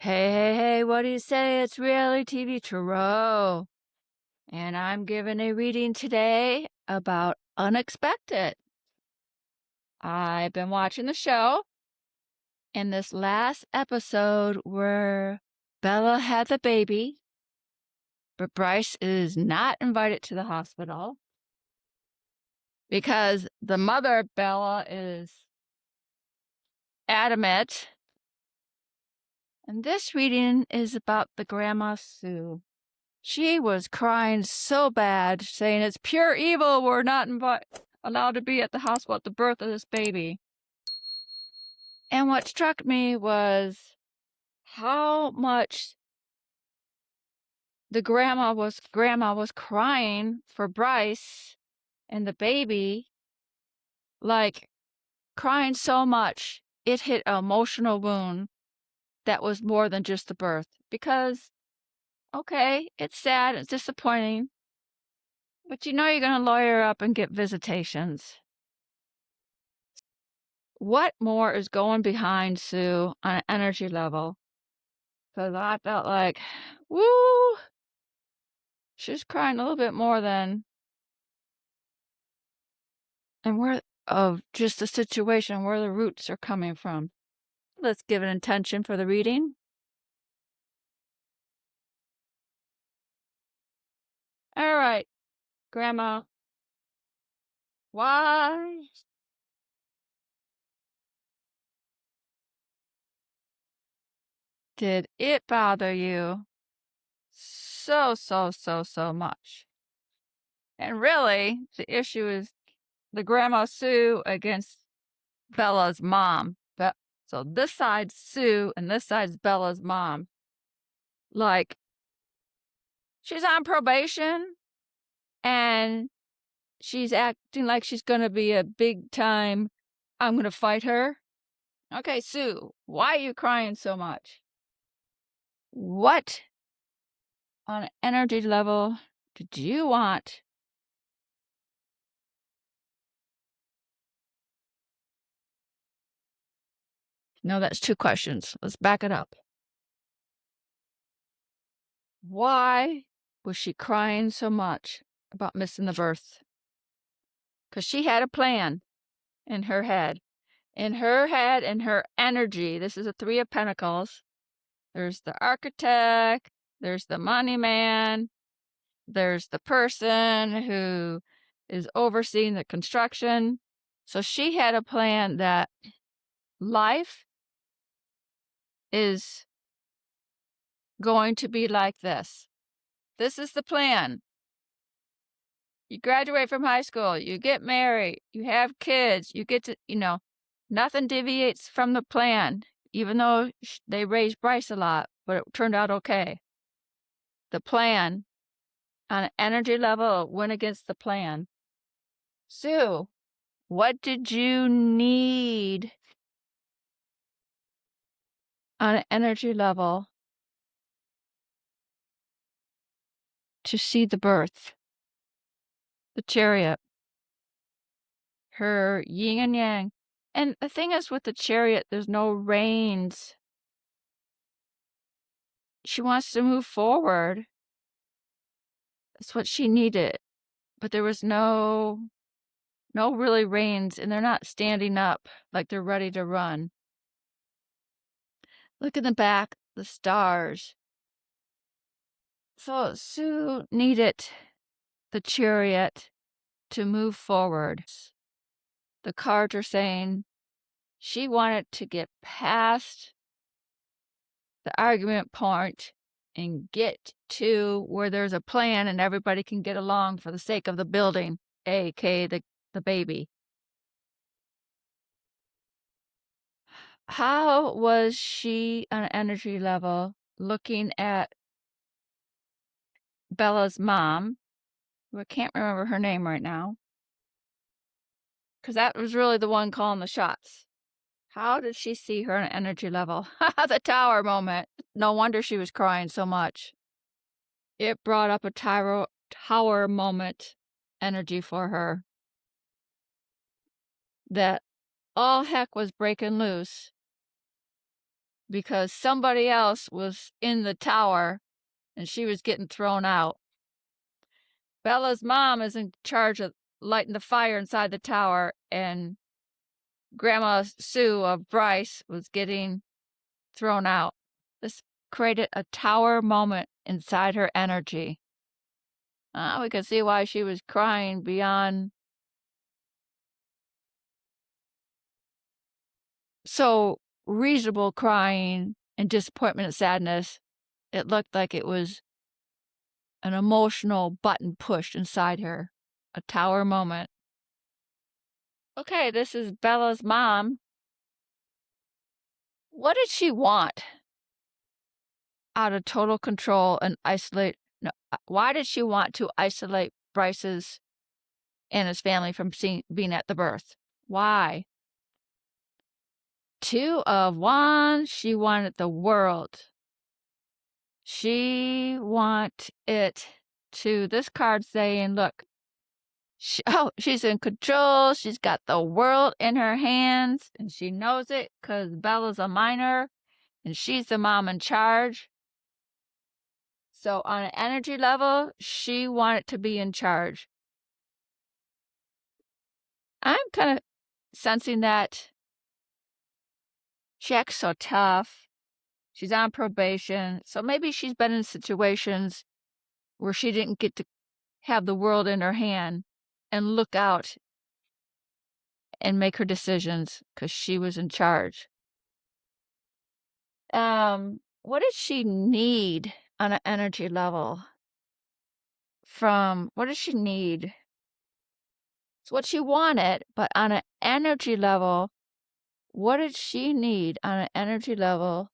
Hey, what do you say? It's Reality TV Tarot. And I'm giving a reading today about unexpected. I've been watching the show, and this last episode where Bella had the baby, but Bryce is not invited to the hospital because the mother, Bella, is adamant. And this reading is about the Grandma Sue. She was crying so bad, saying it's pure evil. We're not allowed to be at the hospital at the birth of this baby. And what struck me was how much the grandma was crying for Bryce and the baby, like crying so much it hit an emotional wound that was more than just the birth. Because okay, it's sad, it's disappointing, but you know you're going to lawyer up and get visitations. What more is going behind Sue on an energy level? Because I felt like, woo, she's crying a little bit more than, and where of just the situation, where the roots are coming from. Let's give an intention for the reading. All right, Grandma, why did it bother you so much? And really, the issue is the Grandma Sue against Bella's mom. So this side's Sue and this side's Bella's mom. Like, she's on probation and she's acting like she's going to be a big time, I'm going to fight her. Okay, Sue, why are you crying so much? What on an energy level did you want? No, that's two questions. Let's back it up. Why was she crying so much about missing the birth? Because she had a plan in her head. In her head and her energy. This is a Three of Pentacles. There's the architect, there's the money man, there's the person who is overseeing the construction. So she had a plan that life is going to be like this. This is the plan. You graduate from high school, you get married, you have kids, you get to, nothing deviates from the plan, even though they raised Bryce a lot, but it turned out okay. The plan on an energy level went against the plan. Sue, what did you need on an energy level to see the birth? The Chariot. Her yin and yang. And the thing is with the Chariot, there's no reins. She wants to move forward. That's what she needed. But there was no really reins, and they're not standing up like they're ready to run. Look in the back, the stars. So Sue needed the Chariot to move forward. The cards are saying she wanted to get past the argument point and get to where there's a plan and everybody can get along for the sake of the building, aka the baby. How was she on an energy level looking at Bella's mom, who I can't remember her name right now, because that was really the one calling the shots. How did she see her on an energy level? The tower moment. No wonder she was crying so much. It brought up a tower moment energy for her. That all heck was breaking loose. because somebody else was in the tower and she was getting thrown out. Bella's mom is in charge of lighting the fire inside the tower, and Grandma Sue of Bryce was getting thrown out. This created a tower moment inside her energy. We can see why she was crying beyond. So reasonable crying and disappointment and sadness. It looked like it was an emotional button pushed inside her. A tower moment. Okay, this is Bella's mom. What did she want? Out of total control and isolate. No, why did she want to isolate Bryce's and his family from being at the birth? Why? 2 of 1. She wanted the world. She want it to. This card saying, look, she's in control. She's got the world in her hands, and she knows it because Bella's a minor, and she's the mom in charge. So on an energy level, she wanted to be in charge. I'm kind of sensing that she acts so tough. She's on probation. So maybe she's been in situations where she didn't get to have the world in her hand and look out and make her decisions because she was in charge. What did she need on an energy level? What does she need? It's what she wanted, but on an energy level, what did she need on an energy level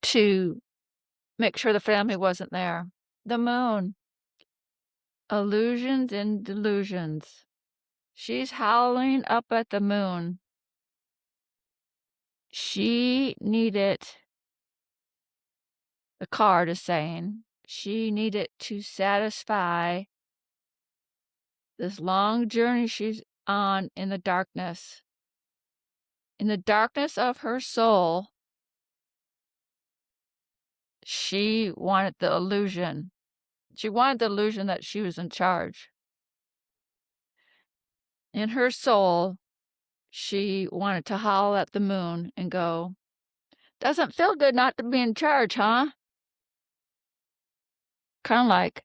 to make sure the family wasn't there? The moon. Illusions and delusions. She's howling up at the moon. She needed, the card is saying, she needed to satisfy this long journey she's on in the darkness. In the darkness of her soul, she wanted the illusion. She wanted the illusion that she was in charge. In her soul, she wanted to howl at the moon and go, doesn't feel good not to be in charge, huh? Kind of like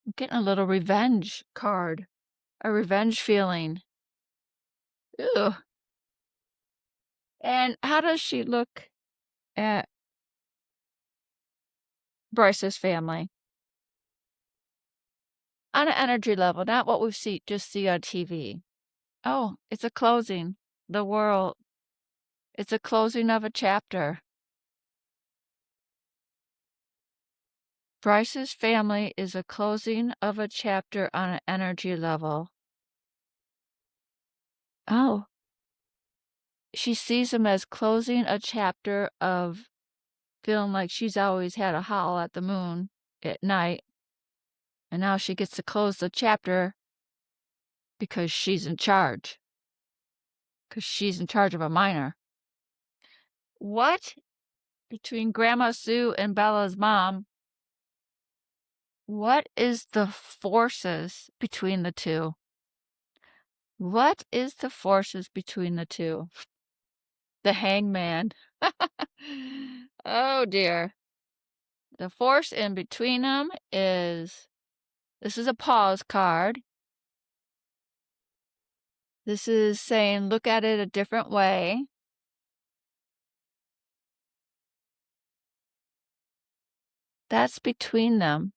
I'm getting a little revenge card, a revenge feeling. Ew. And how does she look at Bryce's family? On an energy level, not what we just see on TV. Oh, it's a closing. The world. It's a closing of a chapter. Bryce's family is a closing of a chapter on an energy level. Oh. She sees him as closing a chapter of feeling like she's always had a howl at the moon at night. And now she gets to close the chapter because she's in charge. Because she's in charge of a minor. What? Between Grandma Sue and Bella's mom, what is the forces between the two? What is the forces between the two? The hangman. Oh dear. The force in between them is, this is a pause card. This is saying look at it a different way. That's between them.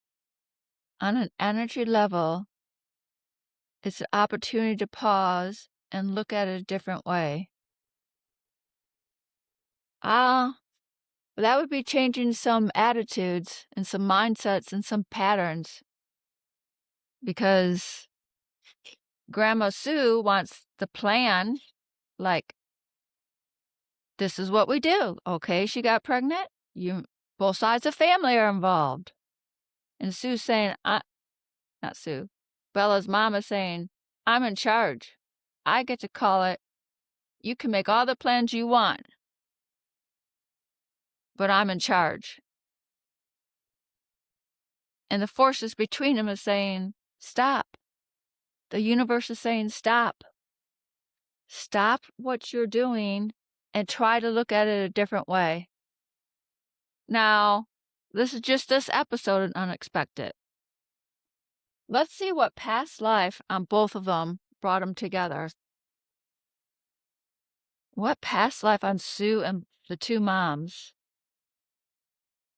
On an energy level, it's an opportunity to pause and look at it a different way. That would be changing some attitudes and some mindsets and some patterns. Because Grandma Sue wants the plan, like, this is what we do. Okay, she got pregnant. Both sides of the family are involved. And Sue's saying, not Sue, Bella's mom is saying, I'm in charge. I get to call it, you can make all the plans you want, but I'm in charge. And the forces between them is saying, stop. The universe is saying, stop. Stop what you're doing and try to look at it a different way. Now, this is just this episode of Unexpected. Let's see what past life on both of them brought them together. What past life on Sue and the two moms?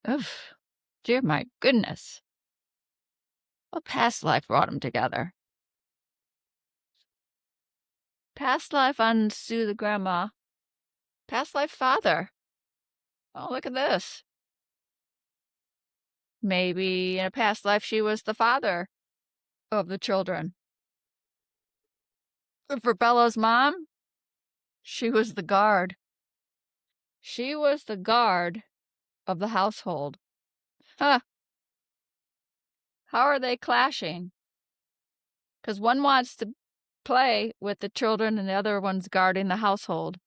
Oof, dear my goodness. What past life brought them together? Past life on Sue the grandma. Past life father. Oh, look at this. Maybe in a past life she was the father of the children. For Bella's mom, she was the guard. She was the guard of the household. Huh. How are they clashing? Because one wants to play with the children and the other one's guarding the household.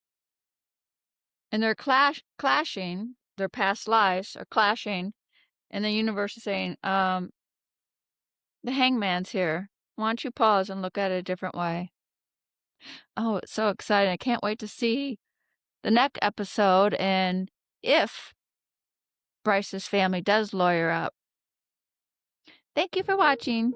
And they're clashing, their past lives are clashing, and the universe is saying, the hangman's here. Why don't you pause and look at it a different way? Oh, it's so exciting. I can't wait to see the next episode and if Bryce's family does lawyer up. Thank you for watching.